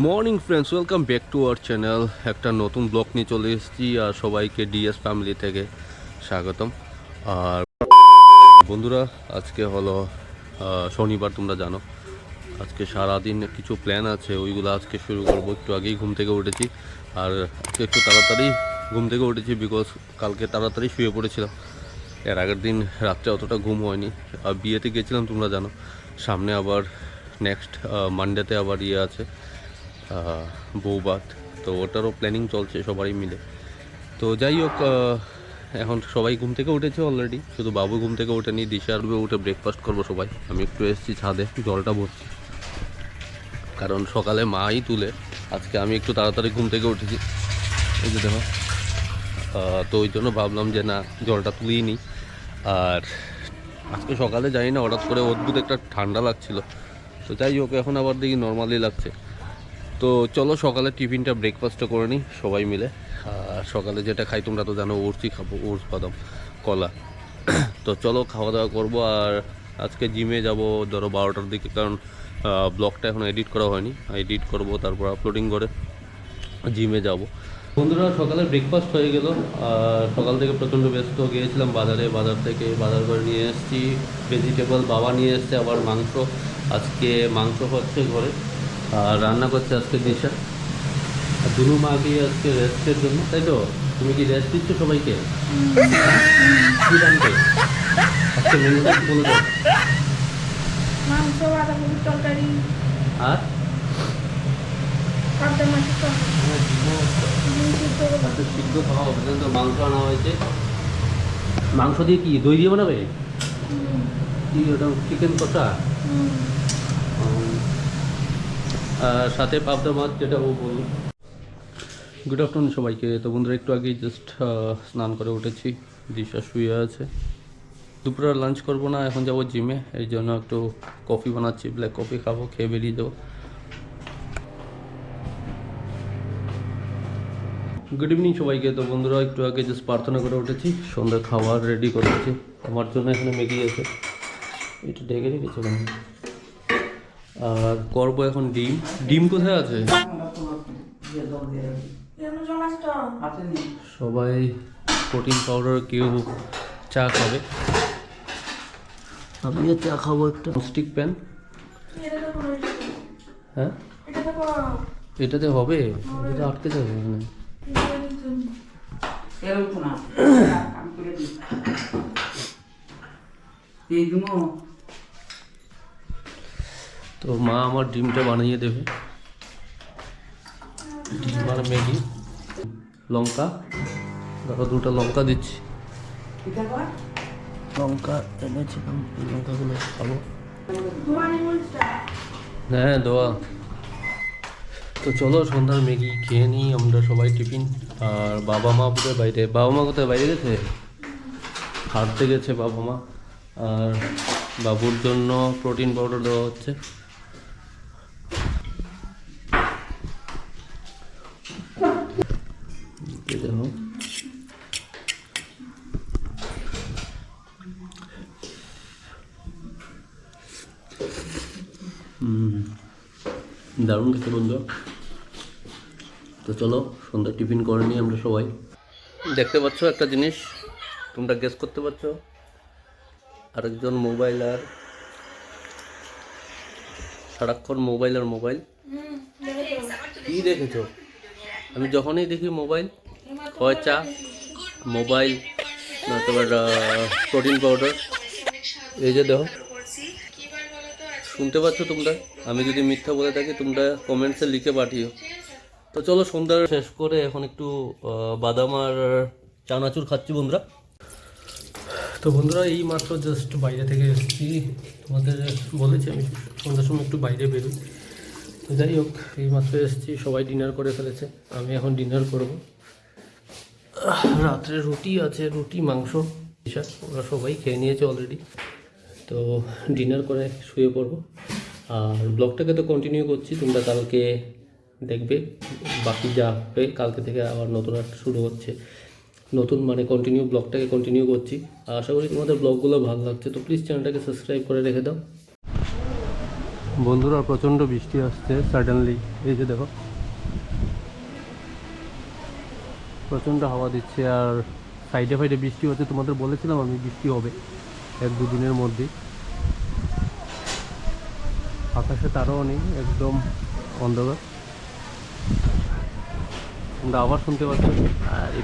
Morning friends, welcome back to our channel. একটা নতুন blog নিয়ে চলে এসেছি আর সবাইকে ডিএস ফ্যামিলি থেকে স্বাগতম। আর বন্ধুরা, আজকে হলো শনিবার, তোমরা জানো। আজকে সারাদিন কিছু প্ল্যান আছে, ওইগুলো আজকে শুরু করবো। একটু আগেই ঘুম থেকে উঠেছি আর আজকে একটু তাড়াতাড়ি ঘুম থেকে উঠেছি বিকজ কালকে তাড়াতাড়ি শুয়ে পড়েছিলাম। এর আগের দিন রাত্রে অতটা ঘুম হয়নি। আর বিয়েতে গেছিলাম, তোমরা জানো। সামনে আবার নেক্সট মানডেতে আবার ইয়ে আছে, বৌভাত। তো ওটারও প্ল্যানিং চলছে সবাই মিলে। তো যাই হোক, এখন সবাই ঘুম থেকে উঠেছে অলরেডি, শুধু বাবু ঘুম থেকে ওঠেনি। দিশা আর উঠে ব্রেকফাস্ট করবো সবাই। আমি একটু এসেছি ছাদে, জলটা ভরছি, কারণ সকালে মাই তুলে। আজকে আমি একটু তাড়াতাড়ি ঘুম থেকে উঠেছি, এই যে দেখো। তো ওই জন্য ভাবলাম যে না, জলটা তুলেই নিই। আর আজকে সকালে জানি না, হঠাৎ করে অদ্ভুত একটা ঠান্ডা লাগছিল। তো যাই হোক, এখন আবার দেখি নর্মালি লাগছে। তো চলো সকালে টিফিনটা ব্রেকফাস্টটা করে নিই সবাই মিলে। আর সকালে যেটা খাই তোমরা তো জানো, ওটসই খাবো, ওটস, বাদাম, কলা। তো চলো খাওয়া দাওয়া করবো। আর আজকে জিমে যাব ধরো 12টার দিকে, কারণ ব্লগটা এখন এডিট করা হয়নি। এডিট করব, তারপর আপলোডিং করে জিমে যাব। বন্ধুরা, সকালে ব্রেকফাস্ট হয়ে গেল। আর সকাল থেকে প্রচণ্ড ব্যস্ত, গিয়েছিলাম বাজারে। বাজার থেকে বাজার করে নিয়ে এসেছি ভেজিটেবল। বাবা নিয়ে এসছে আবার মাংস। আজকে মাংস হচ্ছে ঘরে, আর রান্না করছে আজকে দিশা। আর দুনু মাকে আজকে রেস্টের জন্য, তাই তো? তুমি কি রেস্ট দিচ্ছ সবাইকে? কি রান্না আজকে মেনুটা কি বলে দাও? মাংস, বাঁধাকপির তরকারি আর পাবদা মাছের তরকারি, ডিম সিদ্ধ করবো। সিদ্ধ খাওয়া হবে, তো মাংস আনা হয়েছে। মাংস দিয়ে কি দই দিয়ে বানাবে? কি ওটা, চিকেন কষা? আর সাথে পাবদা মাছ, যেটা ও বলল। গুড আফটারনুন সবাইকে। তো বন্ধুরা, একটু আগেই জাস্ট স্নান করে উঠেছি। দিশা শুয়ে আছে। দুপুরে লাঞ্চ করবো না, এখন যাবো জিমে। এই জন্য একটু কফি বানাচ্ছি, ব্ল্যাক কফি খাবো, খেয়ে বেরিয়ে যাবো। গুড ইভিনিং সবাইকে। তো বন্ধুরা, একটু আগে জাস্ট প্রার্থনা করে উঠেছি, সন্ধ্যা খাবার রেডি করেছি। আমার জন্য এখানে ম্যাগি আছে, এটা ঢেকে রেখেছি। আর করবো এখন ডিম। ডিম কোথায় আছে? সবাই প্রোটিন পাউডার, কেউ চা খাবে, আমিও চা খাবো। একটা স্টিক প্যান। হ্যাঁ, এটাতে হবে? এটা আটকে যাবে এখানে। তো মা আমার ডিমটা বানিয়ে দেবে। ডিম আর ম্যাগি, লঙ্কা, ধরো 2টা লঙ্কা দিচ্ছি। লঙ্কা এনেছিলাম, লঙ্কাগুলো খাবো। হ্যাঁ, দোয়া। তো চলো সন্ধ্যার ম্যাগি খেয়ে নিই আমরা সবাই, টিফিন। আর বাবা মা কোথায়? বাইরে। বাবা মা কোথায়? বাইরে গেছে, হাঁটতে গেছে বাবা মা। আর বাবুর জন্য প্রোটিন পাউডার দেওয়া হচ্ছে। দেখো, দারুণ খেতে বন্ধু। তো চলো সন্ধ্যা টিফিন করে নিই আমরা সবাই। দেখতে পাচ্ছ একটা জিনিস, তোমরা গেস করতে পারছো? আরেকজন মোবাইল, আর সারাক্ষণ মোবাইল আর মোবাইল। কি দেখেছো? আমি যখনই দেখি মোবাইল, হয় চা, মোবাইল, না তোমার প্রোটিন পাউডার। এই যে দেখো, শুনতে পাচ্ছ তোমরা? আমি যদি মিথ্যা বলে থাকি তোমরা কমেন্টসে লিখে পাঠিও। তো চলো সন্ধ্যা শেষ করে এখন একটু বাদাম আর চানাচুর খাচ্ছি বন্ধুরা। তো বন্ধুরা, এই মাত্র জাস্ট বাইরে থেকে এসেছি। তোমাদের বলেছি আমি সন্ধ্যার সময় একটু বাইরে বেরোই। তো যাই হোক, এই মাত্র এসেছি, সবাই ডিনার করে ফেলেছে। আমি এখন ডিনার করব। রাত্রে রুটি আছে, রুটি, মাংস, ওরা সবাই খেয়ে নিয়েছে অলরেডি। তো ডিনার করে শুয়ে পড়বো। আর ব্লগটাকে তো কন্টিনিউ করছি, তোমরা কালকে দেখবে। বাকি যা হবে, কালকে থেকে আবার নতুন একটা শুরু হচ্ছে। নতুন মানে কন্টিনিউ, ব্লগটাকে কন্টিনিউ করছি। আশা করি তোমাদের ব্লগগুলো ভালো লাগছে। তো প্লিজ চ্যানেলটাকে সাবস্ক্রাইব করে রেখে দাও। বন্ধুরা প্রচণ্ড বৃষ্টি আসছে সাডেনলি, এই যে দেখো প্রচণ্ড হাওয়া দিচ্ছে আর সাইডে ফাইডে বৃষ্টি হচ্ছে। তোমাদের বলেছিলাম আমি বৃষ্টি হবে 1-2 দিনের মধ্যে। আকাশে তারাও নেই, একদম অন্ধকার। তোমরা আবার শুনতে পাচ্ছ আরে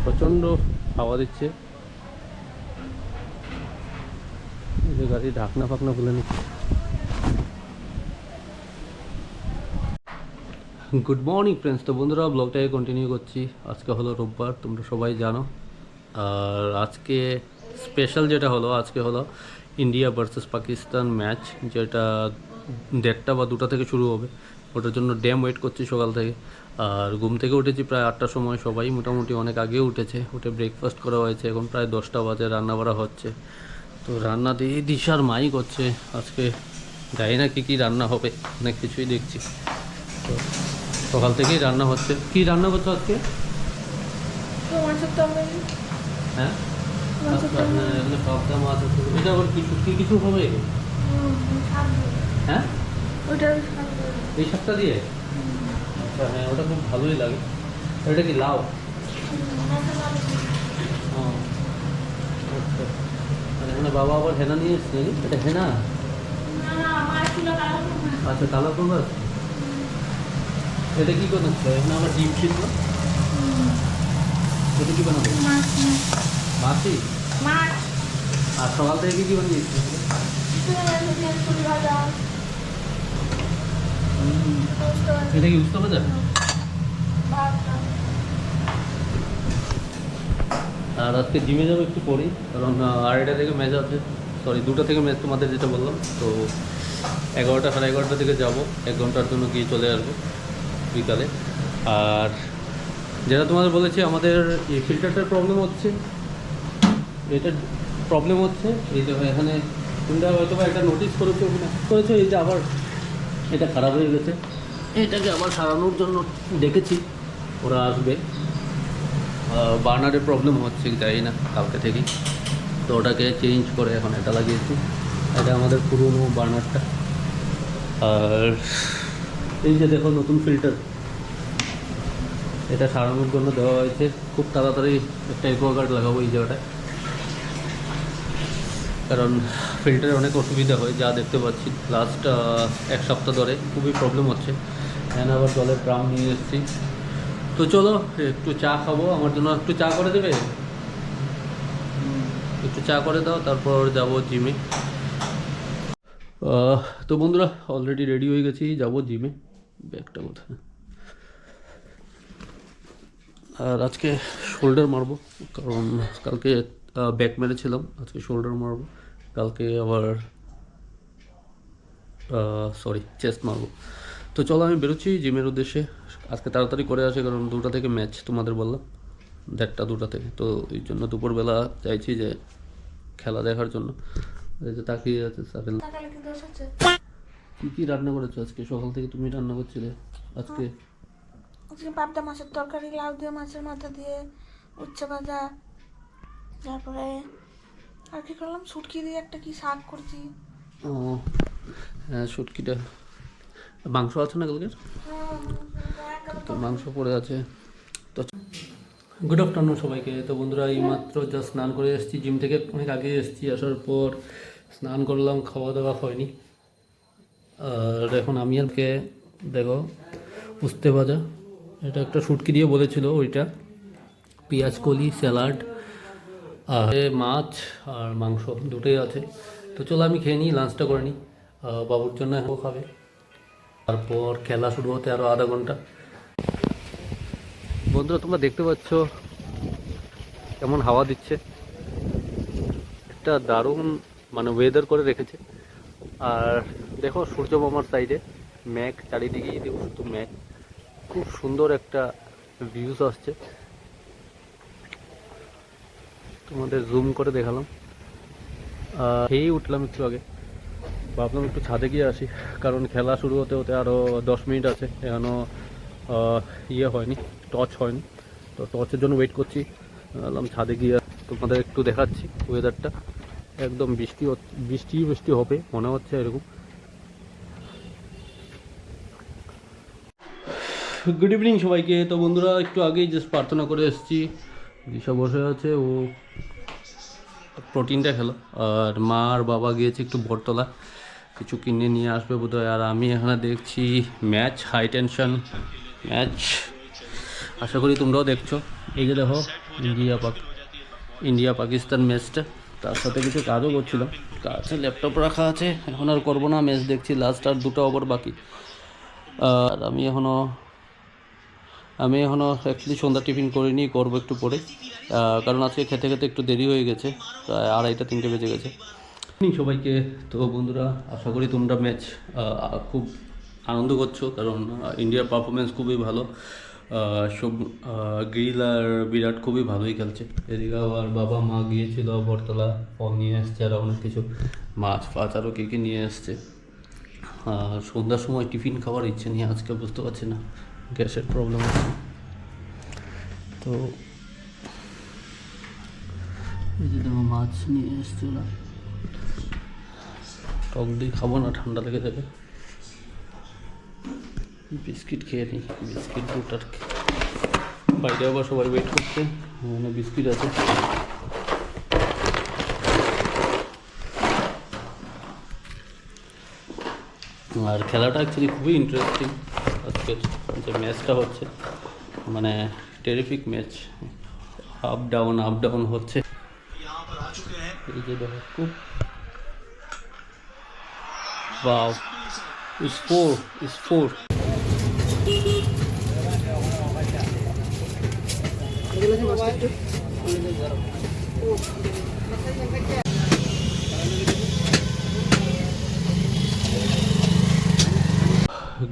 প্রচণ্ড হাওয়া দিচ্ছে। এই যে গাড়ি ঢাকনা ফাকনা খুলে নিচ্ছে। Good morning friends. তো বন্ধুরা ব্লগটাকে কন্টিনিউ করছি। আজকে হলো রোববার, তোমরা সবাই জানো। আর আজকে স্পেশাল যেটা হলো, আজকে হলো ইন্ডিয়া ভার্সেস পাকিস্তান ম্যাচ, যেটা 1:30 বা 2টা থেকে শুরু হবে। ওটার জন্য ড্যাম ওয়েট করছি সকাল থেকে। আর ঘুম থেকে উঠেছি প্রায় 8টার সময়, সবাই মোটামুটি অনেক আগেও উঠেছে। উঠে ব্রেকফাস্ট করা হয়েছে, এখন প্রায় 10টা বাজে, রান্না বাড়া হচ্ছে। তো রান্না দিয়ে দিশার মাই করছে। আজকে জানি না কী রান্না হবে, অনেক কিছুই দেখছি। তো সকাল থেকেই রান্না হচ্ছে। কি রান্না করছো আজকে? হ্যাঁ এখানে পাবদা মাছ আছে। এটা আবার কি কিছু হবে? হ্যাঁ এই শাকটা দিয়ে? আচ্ছা হ্যাঁ, ওটা খুব ভালোই লাগে। এটা কি লাউ? ও আচ্ছা। আর এখানে বাবা আবার হেনা নিয়ে এসছে। এটা হেনা? আচ্ছা কালো কুমড়ো। এটা কি বানাচ্ছে? এখানে আমার ডিম ছিল। এটা কি বানাবো? মাছই। আর সকাল থেকে কি বানিয়েছি? এটা কি বুঝতে পারছো? আর আজকে জিমে যাবো একটু পরেই, কারণ 2:30 থেকে ম্যাচ আছে। সরি 2টা থেকে ম্যাচ, তোমাদের যেটা বললাম। তো 11টা সাড়ে 11টা থেকে যাবো, 1 ঘন্টার জন্য গিয়ে চলে আসবো বিকালে। আর যেটা তোমাদের বলেছি, আমাদের এই ফিল্টারটার প্রবলেম হচ্ছে, এটার প্রবলেম হচ্ছে। এই যে এখানে তোমরা হয়তো বা একটা নোটিস করেছো কিনা করেছো, এই যে আবার এটা খারাপ হয়ে গেছে। এটাকে আবার সারানোর জন্য ডেকেছি, ওরা আসবে। বার্নারের প্রবলেম হচ্ছে, জানি না কালকে থেকেই। তো ওটাকে চেঞ্জ করে এখন এটা লাগিয়েছি। এটা আমাদের পুরনো বার্নারটা। আর এই যে দেখো নতুন ফিল্টার, এটা সারানোর জন্য দেওয়া হয়েছে। খুব তাড়াতাড়ি একটা অ্যাকোয়াগার্ড লাগাবো এই জায়গাটায়, কারণ ফিল্টারে অনেক অসুবিধা হয়, যা দেখতে পাচ্ছি লাস্ট 1 সপ্তাহ ধরে খুবই প্রবলেম হচ্ছে। এখন আবার জলের ড্রাম নিয়ে এসেছি। তো চলো একটু চা খাবো, আমার জন্য একটু চা করে দেবে? একটু চা করে দাও, তারপর যাব জিমে। তো বন্ধুরা অলরেডি রেডি হয়ে গেছি, যাব জিমে। ব্যাগটা কোথায়? আর আজকে শোল্ডার মারবো, কারণ কালকে ব্যাক মেরেছিলাম, আজকে শোল্ডার মারবো। কালকে আবার সরি চেস্ট মারবো। তো চলো আমি বেরোচ্ছি জিমের উদ্দেশ্যে। আজকে তাড়াতাড়ি করে আসে, কারণ 2টা থেকে ম্যাচ, তোমাদের বললাম 1:30 2টা থেকে। তো এই জন্য দুপুরবেলা চাইছি যে খেলা দেখার জন্য। এই যে তাকিয়ে আছে সারেল। কি রান্না করেছো আজকে? সকাল থেকে তুমি রান্না করছিলে আজকে? আজকে পাবদা মাছের তরকারি, লাউ দিয়ে, মাছের মাথা দিয়ে, উচ্ছে ভাজা, তারপরে আর কি করলাম, শুটকি দিয়ে একটা কি শাক করছি। ও হ্যাঁ, শুটকিটা। মাংস আছে না কালকের? তো মাংস পড়ে আছে। তো গুড আফটারনুন সবাইকে। তো বন্ধুরা এই মাত্র জাস্ট স্নান করে এসেছি জিম থেকে, অনেক আগে এসেছি। আসার পর স্নান করলাম, খাওয়া দাওয়া হয়নি। আর এখন আমি আজকে দেখো উস্তে ভাজা, এটা একটা শুটকি দিয়ে বলেছিল, ওইটা পেঁয়াজ কলি, স্যালাড, আর মাছ আর মাংস দুটোই আছে। তো চলো আমি খেয়ে নিই, লাঞ্চটা করে নিই। বাবুর জন্য ও খাবে। তারপর খেলা শুরু হতে আরও আধা ঘন্টা। বন্ধুরা তোমরা দেখতে পাচ্ছ কেমন হাওয়া দিচ্ছে, একটা দারুণ মানে ওয়েদার করে রেখেছে। আর দেখো সূর্য মামার সাইডে মেঘ, চারিদিকেই দেখো শুধু মেঘ। খুব সুন্দর একটা ভিউজ আসছে, তোমাদের জুম করে দেখালাম। খেয়েই উঠলাম একটু আগে, ভাবলাম একটু ছাদে গিয়ে আসি, কারণ খেলা শুরু হতে হতে আরও 10 মিনিট আছে। এখনও ইয়ে হয়নি, টর্চ হয়নি। তো টর্চের জন্য ওয়েট করছি। ভাবলাম ছাদে গিয়ে তোমাদের একটু দেখাচ্ছি ওয়েদারটা। একদম বৃষ্টি বৃষ্টি হবে মনে হচ্ছে এরকম। গুড ইভিনিং সবাইকে। তো বন্ধুরা একটু আগেই জাস্ট প্রার্থনা করে এসেছি, দিশা বসে আছে, ও প্রোটিনটা খেলো, আর মা আর বাবা গিয়েছে একটু বটতলা, কিছু কিনে নিয়ে আসবে বোধহয়। আর আমি এখানে দেখছি ম্যাচ, হাই টেনশন ম্যাচ, আশা করি তোমরাও দেখছো। এই যে দেখো ইন্ডিয়া পাকিস্তান ম্যাচটা, তার সাথে কিছু কাজও করছিলাম, কাছে ল্যাপটপ রাখা আছে, এখন আর করবো না, ম্যাচ দেখছি, লাস্ট আর 2টা ওভার বাকি। আর আমি এখনও অ্যাকচুয়ালি সন্ধ্যা টিফিন করিনি, করবো একটু পরে, কারণ আজকে খেতে খেতে একটু দেরি হয়ে গেছে, প্রায় 2:30-3টে বেজে গেছে। সবাইকে। তো বন্ধুরা আশা করি তোমরা ম্যাচ খুব আনন্দ করছো, কারণ ইন্ডিয়ার পারফরমেন্স খুবই ভালো, সব গিল আর বিরাট খুবই ভালোই খেলছে। এদিকে আবার বাবা মা গিয়েছিল বটতলা, ফল নিয়ে এসছে আর অনেক কিছু মাছ ফাছ আরও কী নিয়ে এসছে। সন্ধ্যার সময় টিফিন খাওয়ার ইচ্ছে নিয়ে আজকে, বুঝতে পারছি না, গ্যাসের প্রবলেম আছে। তো এই যে দেখো মাছ নিয়ে এসছে ওরা, টক দিয়ে খাবো না, ঠান্ডা লেগে যাবে। বিস্কিট খেয়ে নিই, বিস্কিট দুটার, বাইরে আবার সবাই ওয়েট করছে, ওখানে বিস্কিট আছে। আর খেলাটা অ্যাকচুয়ালি খুবই ইন্টারেস্টিং, আজকের যে ম্যাচটা হচ্ছে, মানে টেরিফিক ম্যাচ, আপ ডাউন হচ্ছে। এই যে দেখো খুব wow, is 4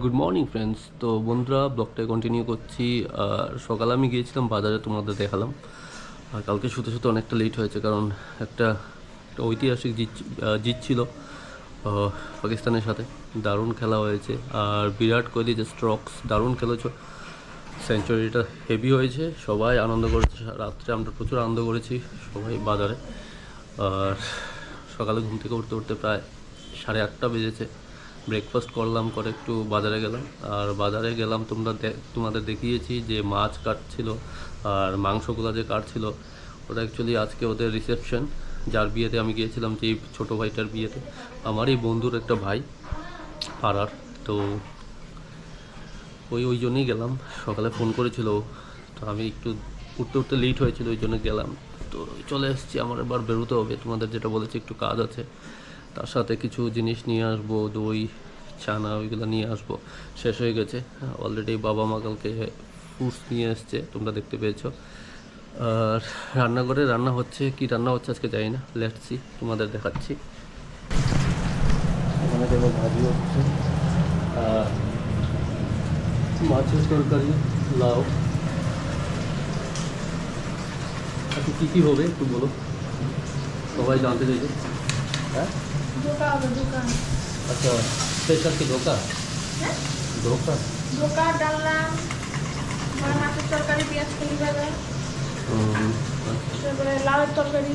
good morning friends. তো বন্ধুরা ব্লগটা কন্টিনিউ করছি। আর সকালে আমি গিয়েছিলাম বাজারে, তোমাদের দেখালাম। আর কালকে শুতে অনেকটা লেট হয়েছে, কারণ একটা ঐতিহাসিক জিত ছিল পাকিস্তানের সাথে, দারুণ খেলা হয়েছে। আর বিরাট কোহলি যে স্ট্রোকস দারুণ খেলেছ, সেঞ্চুরিটা হেভি হয়েছে, সবাই আনন্দ করেছে, রাত্রে আমরা প্রচুর আনন্দ করেছি সবাই বাজারে। আর সকালে ঘুম থেকে উঠতে প্রায় 8:30 বেজেছে। ব্রেকফাস্ট করলাম, করে একটু বাজারে গেলাম। আর বাজারে গেলাম, তোমাদের দেখিয়েছি যে মাছ কাটছিল আর মাংসগুলো যে কাটছিল, ওটা অ্যাকচুয়ালি আজকে ওদের রিসেপশন, যার বিয়েতে আমি গিয়েছিলাম, যে ছোটো ভাইটার বিয়েতে, আমারই বন্ধুর একটা ভাই পাড়ার। তো ওই জন্যই গেলাম, সকালে ফোন করেছিল, তো আমি একটু উঠতে লেট হয়েছিল, ওই জন্য গেলাম। তো চলে এসেছি, আমার এবার বেরোতে হবে, তোমাদের যেটা বলেছি একটু কাজ আছে, তার সাথে কিছু জিনিস নিয়ে আসবো, দই ছানা ওইগুলো নিয়ে আসবো, শেষ হয়ে গেছে অলরেডি। বাবা মা কালকে ফ্রুটস নিয়ে এসছে, তোমরা দেখতে পেয়েছো। আর রান্নাঘরে রান্না হচ্ছে, কি রান্না হচ্ছে আজকে জানি না, লেটস সি, তোমাদের দেখাচ্ছি। এখানে দেখো ভাজি হচ্ছে, আর মাছের তরকারি, লাউ। আচ্ছা কী হবে একটু বলো, সবাই জানতে চাইছে। হ্যাঁ আচ্ছা, স্পেশাল কি ধোকা? ধোকা, ডালনা, মাছের তরকারি, পেঁয়াজ কলি ভাজা, তারপরে লাউয়ের তরকারি।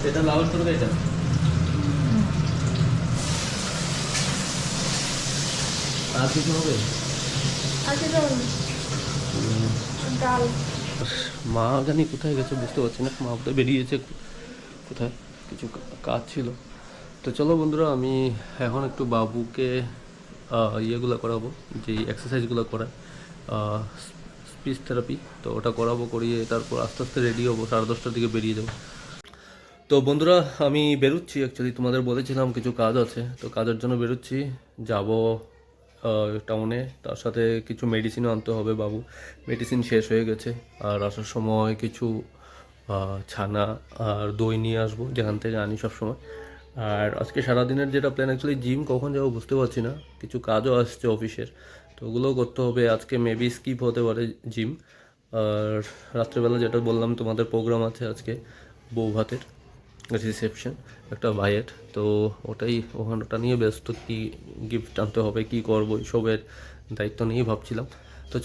এটা লাউয়ের তরকারিটা আর কিছু হবে? আর কি ধরুন, ডাল। মা জানি কোথায় গেছে, বুঝতে পারছি না, মা বোধহয় বেরিয়েছে কোথায়, কিছু কাজ ছিল। তো চলো বন্ধুরা, আমি এখন একটু বাবুকে ইয়েগুলো করাবো, যে এক্সারসাইজগুলো করায়, স্পিচ থেরাপি, তো ওটা করিয়ে তারপর আস্তে আস্তে রেডি হবো, 10:30টার দিকে বেরিয়ে যাবো। তো বন্ধুরা আমি বেরোচ্ছি, অ্যাকচুয়ালি তোমাদের বলেছিলাম কিছু কাজ আছে, তো কাজের জন্য বেরোচ্ছি, যাব টাউনে, তার সাথে কিছু মেডিসিনও আনতে হবে, বাবু মেডিসিন শেষ হয়ে গেছে। আর আসার সময় কিছু ছানা আর দই নিয়ে আসবো, যেখান থেকে আনি সব সময়। আর আজকে সারাদিনের যেটা প্ল্যান, অ্যাকচুয়ালি জিম কখন যাবো বুঝতে পারছি না, কিছু কাজও আসছে অফিসের, তো ওগুলোও করতে হবে। আজকে মেবি স্কিপ হতে পারে জিম। আর রাত্রেবেলা যেটা বললাম তোমাদের প্রোগ্রাম আছে আজকে, বউ ভাতের রিসেপশন একটা ভাইয়ের, তো ওটা নিয়ে ব্যস্ত, কী গিফট আনতে হবে, কী করবো, এইসবের দায়িত্ব নিয়েই ভাবছিলাম। তো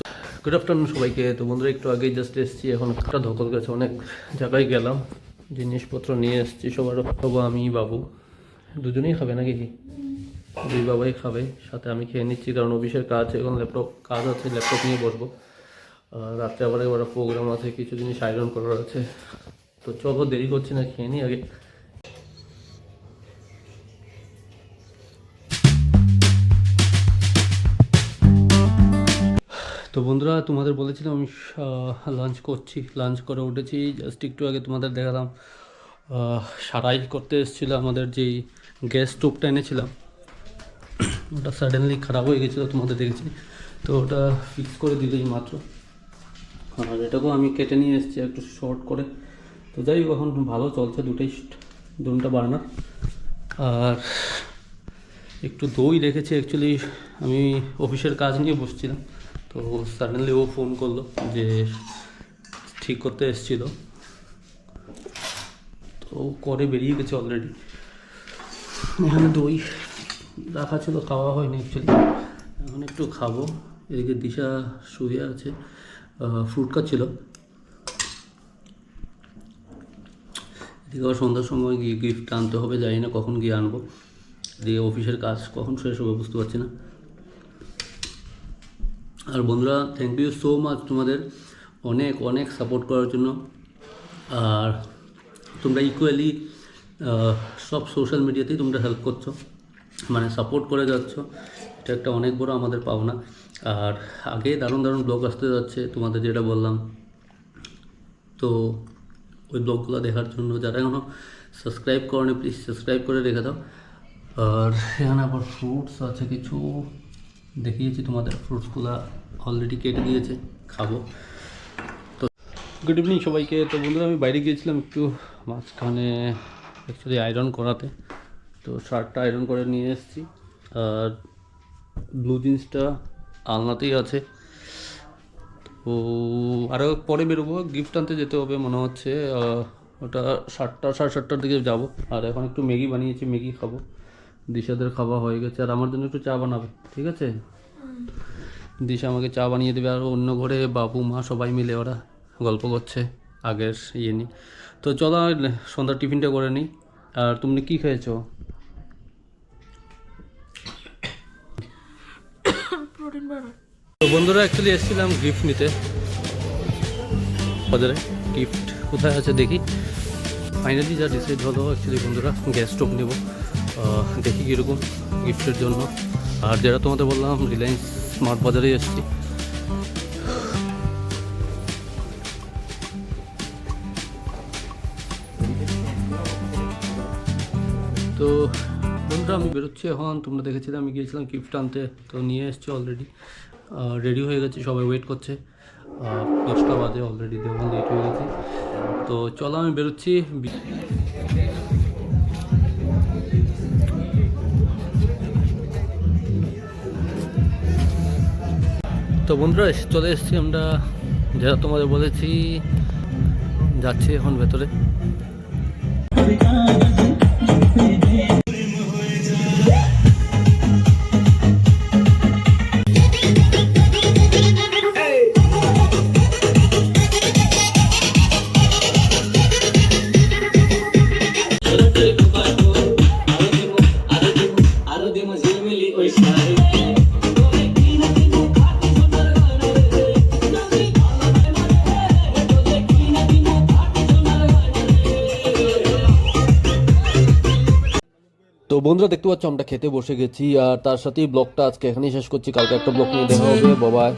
গুড আফটারনুন সবাইকে। তো বন্ধুরা একটু আগেই জাস্ট এসেছি, এখন একটা ধকল গেছে, অনেক জায়গায় গেলাম, জিনিসপত্র নিয়ে এসেছি সবার, খাবো আমি বাবু, দুজনেই খাবে নাকি কি? দুই বাবাই খাবে, সাথে আমি খেয়ে নিচ্ছি কারণ অফিসের কাজ, এখন কাজ আছে, ল্যাপটপ নিয়ে বসবো। রাত্রে আবার এবার প্রোগ্রাম আছে, কিছু জিনিস আয়রন করার আছে। তো চলো দেরি করছি না, খেয়ে নিই আগে। তো বন্ধুরা, তোমাদের বলেছিলাম আমি লাঞ্চ করছি, লাঞ্চ করে উঠেছি। জাস্ট একটু আগে তোমাদের দেখালাম সারাই করতে এসেছিলো আমাদের যেই গ্যাস স্টোভটা এনেছিলাম, ওটা সাডেনলি খারাপ হয়ে গেছিলো, তোমাদের দেখেছি। তো ওটা ফিক্স করে দিলেই মাত্র, আর এটাকেও আমি কেটে নিয়ে এসেছি একটু শর্ট করে। তো যাই হোক, এখন ভালো চলছে দুটা বার্নার। আর একটু দই রেখেছি, অ্যাকচুয়ালি আমি অফিসের কাজ নিয়ে বসছিলাম, তো সাডেনলি ও ফোন করলো যে ঠিক করতে এসেছিলো, তো করে বেরিয়ে গেছে অলরেডি। এখানে দই রাখা ছিল, খাওয়া হয়নি অ্যাকচুয়ালি, এখন একটু খাবো। এদিকে দিশা শুয়ে আছে, ফ্রুট খাচ্ছিল। এদিকে আবার সন্ধ্যার সময় গিয়ে গিফট আনতে হবে, জানি না কখন গিয়ে আনবো। এদিকে অফিসের কাজ কখন শেষ হবে বুঝতে পারছি না। আর বন্ধুরা, থ্যাংক ইউ সো মাচ তোমাদের অনেক অনেক সাপোর্ট করার জন্য। আর তোমরা ইকুয়ালি সব সোশ্যাল মিডিয়াতেই তোমরা হেল্প করছো, মানে সাপোর্ট করে যাচ্ছ, এটা একটা অনেক বড় আমাদের পাওনা। আর আগে দারুণ দারুণ ব্লগ আসতে যাচ্ছে, তোমাদের যেটা বললাম। তো ওই ব্লগগুলো দেখার জন্য যারা এখনও সাবস্ক্রাইব করনি, প্লিজ সাবস্ক্রাইব করে রেখে দাও। আর এখানে আবার ফ্রুটস আছে কিছু, দেখিয়েছি তোমাদের, ফ্রুটসগুলো অলরেডি কেটে দিয়েছে, খাবো। তো গুড ইভিনিং সবাইকে। তো বন্ধুরা, আমি বাইরে গিয়েছিলাম একটু মাঝখানে অ্যাকচুয়ালি আয়রন করাতে, তো শার্টটা আয়রন করে নিয়ে এসেছি। আর ব্লু জিন্সটা আলনাতেই আছে। তো আরও পরে বেরোবো, গিফট আনতে যেতে হবে মনে হচ্ছে, ওটা 7:30 দিকে যাব। আর এখন একটু ম্যাগি বানিয়েছি, ম্যাগি খাবো। দিশাদের খাওয়া হয়ে গেছে, আর আমার জন্য একটু চা বানাবে, ঠিক আছে? দিশা আমাকে চা বানিয়ে দেবে। আর অন্য ঘরে বাবু মা সবাই মিলে ওরা গল্প করছে আগের ইয়ে নিয়ে। তো চলো সন্ধ্যার টিফিনটা করে নিই। আর তুমি কি খেয়েছো? প্রোটিন বার। তো বন্ধুরা, অ্যাকচুয়ালি এসেছিলাম গিফট নিতে বাজারে। গিফট কোথায় আছে দেখি। ফাইনালি যা ডিসাইড হলো অ্যাকচুয়ালি বন্ধুরা, গ্যাস স্টোভ নেব। দেখি কীরকম গিফটের জন্য। আর যেটা তোমাদের বললাম, রিলায়েন্স স্মার্ট বাজারে এসেছি। তো বন্ধুরা, আমি বেরোচ্ছি এখন। তোমরা দেখেছিলে আমি গিয়েছিলাম গিফট আনতে, তো নিয়ে এসেছি অলরেডি। রেডি হয়ে গেছে, সবাই ওয়েট করছে। 10টা বাজে অলরেডি, দেখুন লেট হয়ে গেছে। তো চলো আমি বেরোচ্ছি। তো বন্ধুরা, চলে এসেছি আমরা, যারা তোমাদের বলেছি, যাচ্ছি এখন ভেতরে। তো বন্ধুরা, দেখতে পাচ্ছ আমরা খেতে বসে গেছি। আর তার সাথেই ব্লগটা আজকে এখানেই শেষ করছি। কালকে একটা ব্লগ নিয়ে দেখা হবে। বাবাই।